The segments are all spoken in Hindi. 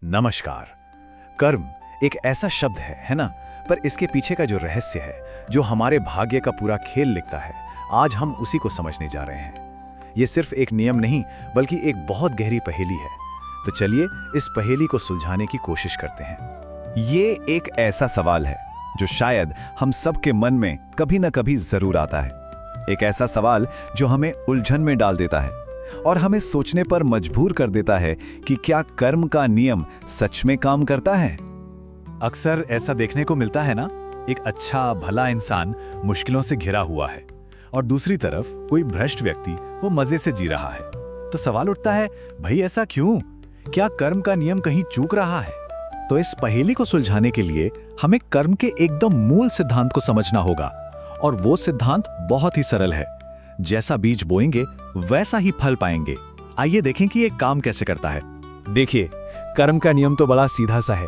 नमस्कार। कर्म एक ऐसा शब्द है ना? पर इसके पीछे का जो रहस्य है, जो हमारे भाग्य का पूरा खेल लिखता है, आज हम उसी को समझने जा रहे हैं। ये सिर्फ एक नियम नहीं, बल्कि एक बहुत गहरी पहेली है। तो चलिए इस पहेली को सुलझाने की कोशिश करते हैं। ये एक ऐसा सवाल है जो शायद हम सबके मन में कभी न कभी जरूर आता है। एक ऐसा सवाल जो हमें उलझन में डाल देता है और हमें सोचने पर मजबूर कर देता है कि क्या कर्म का नियम सच में काम करता है। अक्सर ऐसा देखने को मिलता है ना, एक अच्छा भला इंसान मुश्किलों से घिरा हुआ है और दूसरी तरफ कोई भ्रष्ट व्यक्ति वो मजे से जी रहा है। तो सवाल उठता है, भाई ऐसा क्यों? क्या कर्म का नियम कहीं चूक रहा है? तो इस पहेली को सुलझाने के लिए हमें कर्म के एकदम मूल सिद्धांत को समझना होगा। और वो सिद्धांत बहुत ही सरल है। जैसा बीज बोएंगे वैसा ही फल पाएंगे। आइए देखें कि ये काम कैसे करता है। देखिए, कर्म का नियम तो बड़ा सीधा सा है,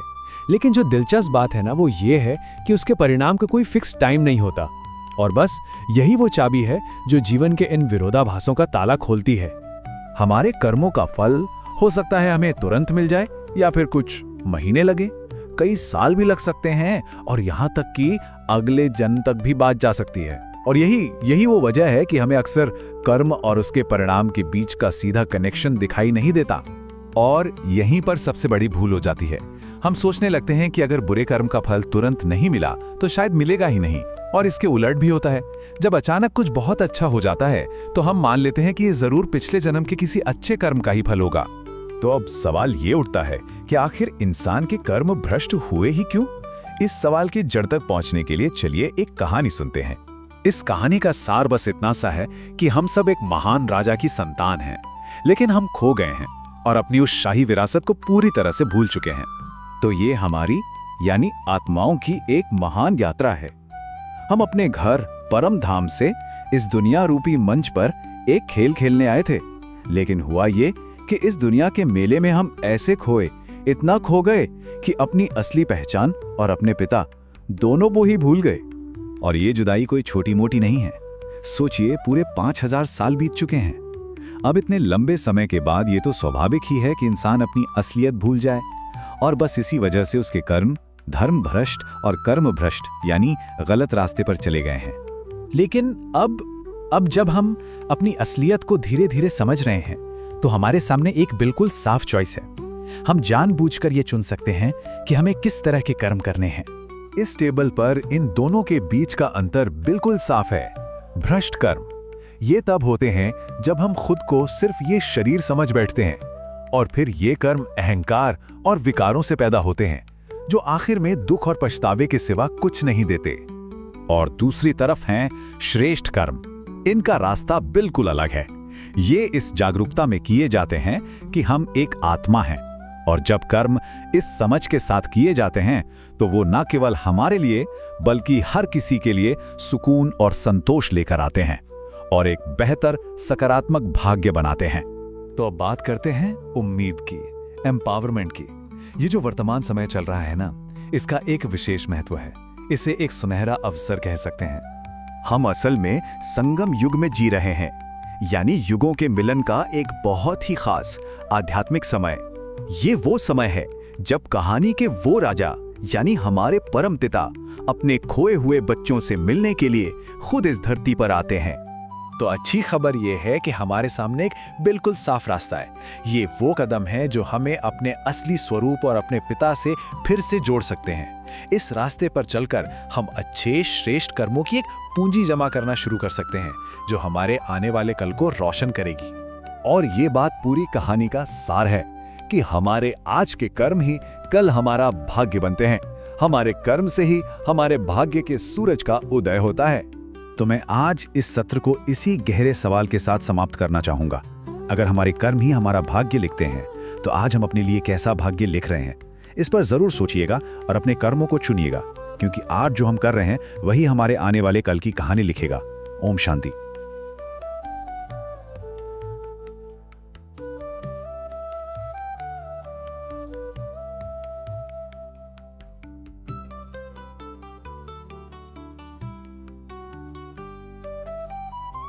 लेकिन जो दिलचस्प बात है ना, वो ये है कि उसके परिणाम का कोई फिक्स टाइम नहीं होता। और बस यही वो चाबी है जो जीवन के इन विरोधाभासों का ताला खोलती है। हमारे कर्मों का फल हो सकता है हमें तुरंत मिल जाए, या फिर कुछ महीने लगे, कई साल भी लग सकते हैं, और यहां तक कि अगले जन्म तक भी बात जा सकती है। और यही वो वजह है कि हमें अक्सर कर्म और उसके परिणाम के बीच का सीधा कनेक्शन दिखाई नहीं देता। और यहीं पर सबसे बड़ी भूल हो जाती है। हम सोचने लगते हैं कि अगर बुरे कर्म का फल तुरंत नहीं मिला तो शायद मिलेगा ही नहीं। और इसके उलट भी होता है। जब अचानक कुछ बहुत अच्छा हो जाता है तो हम मान लेते हैं कि ये जरूर पिछले जन्म के किसी अच्छे कर्म का ही फल होगा। तो अब सवाल ये उठता है कि आखिर इंसान के कर्म भ्रष्ट हुए ही क्यों? इस सवाल की जड़ तक पहुंचने के लिए चलिए एक कहानी सुनते हैं। इस कहानी का सार बस इतना सा है कि हम सब एक महान राजा की संतान हैं, लेकिन हम खो गए हैं और अपनी उस शाही विरासत को पूरी तरह से भूल चुके हैं। तो ये हमारी यानी आत्माओं की एक महान यात्रा है। हम अपने घर परम धाम से इस दुनिया रूपी मंच पर एक खेल खेलने आए थे, लेकिन हुआ ये कि इस दुनिया के मेले में हम ऐसे खोए, इतना खो गए कि अपनी असली पहचान और अपने पिता दोनों को ही भूल गए। और ये जुदाई कोई छोटी मोटी नहीं है। सोचिए, पूरे 5000 साल बीत चुके हैं। अब इतने लंबे समय के बाद ये तो स्वाभाविक ही है कि इंसान अपनी असलियत भूल जाए। और बस इसी वजह से उसके कर्म धर्म भ्रष्ट और कर्म भ्रष्ट यानी गलत रास्ते पर चले गए हैं। लेकिन अब जब हम अपनी असलियत को धीरे धीरे समझ रहे हैं तो हमारे सामने एक बिल्कुल साफ चॉइस है। हम जानबूझकर ये चुन सकते हैं कि हमें किस तरह के कर्म करने हैं। इस टेबल पर इन दोनों के बीच का अंतर बिल्कुल साफ है। भ्रष्ट कर्म ये तब होते हैं जब हम खुद को सिर्फ ये शरीर समझ बैठते हैं, और फिर ये कर्म अहंकार और विकारों से पैदा होते हैं जो आखिर में दुख और पछतावे के सिवा कुछ नहीं देते। और दूसरी तरफ हैं श्रेष्ठ कर्म। इनका रास्ता बिल्कुल अलग है। ये इस जागरूकता में किए जाते हैं कि हम एक आत्मा हैं, और जब कर्म इस समझ के साथ किए जाते हैं तो वो न केवल हमारे लिए बल्कि हर किसी के लिए सुकून और संतोष लेकर आते हैं और एक बेहतर सकारात्मक भाग्य बनाते हैं। तो अब बात करते हैं उम्मीद की, एम्पावरमेंट की। ये जो वर्तमान समय चल रहा है ना, इसका एक विशेष महत्व है। इसे एक सुनहरा अवसर कह सकते हैं। हम असल में संगम युग में जी रहे हैं, यानी युगों के मिलन का एक बहुत ही खास आध्यात्मिक समय। ये वो समय है जब कहानी के वो राजा यानी हमारे परम पिता अपने खोए हुए बच्चों से मिलने के लिए खुद इस धरती पर आते हैं। तो अच्छी खबर ये है कि हमारे सामने एक बिल्कुल साफ रास्ता है। ये वो कदम है जो हमें अपने असली स्वरूप और अपने पिता से फिर से जोड़ सकते हैं। इस रास्ते पर चलकर हम अच्छे श्रेष्ठ कर्मों की एक पूंजी जमा करना शुरू कर सकते हैं, जो हमारे आने वाले कल को रोशन करेगी। और ये बात पूरी कहानी का सार है कि हमारे आज के कर्म ही कल हमारा भाग्य बनते हैं। हमारे कर्म से ही हमारे भाग्य के सूरज का उदय होता है। तो मैं आज इस सत्र को इसी गहरे सवाल के साथ समाप्त करना चाहूंगा। अगर हमारे कर्म ही हमारा भाग्य लिखते हैं तो आज हम अपने लिए कैसा भाग्य लिख रहे हैं, इस पर जरूर सोचिएगा और अपने कर्मों को चुनिएगा, क्योंकि आज जो हम कर रहे हैं वही हमारे आने वाले कल की कहानी लिखेगा। ओम शांति।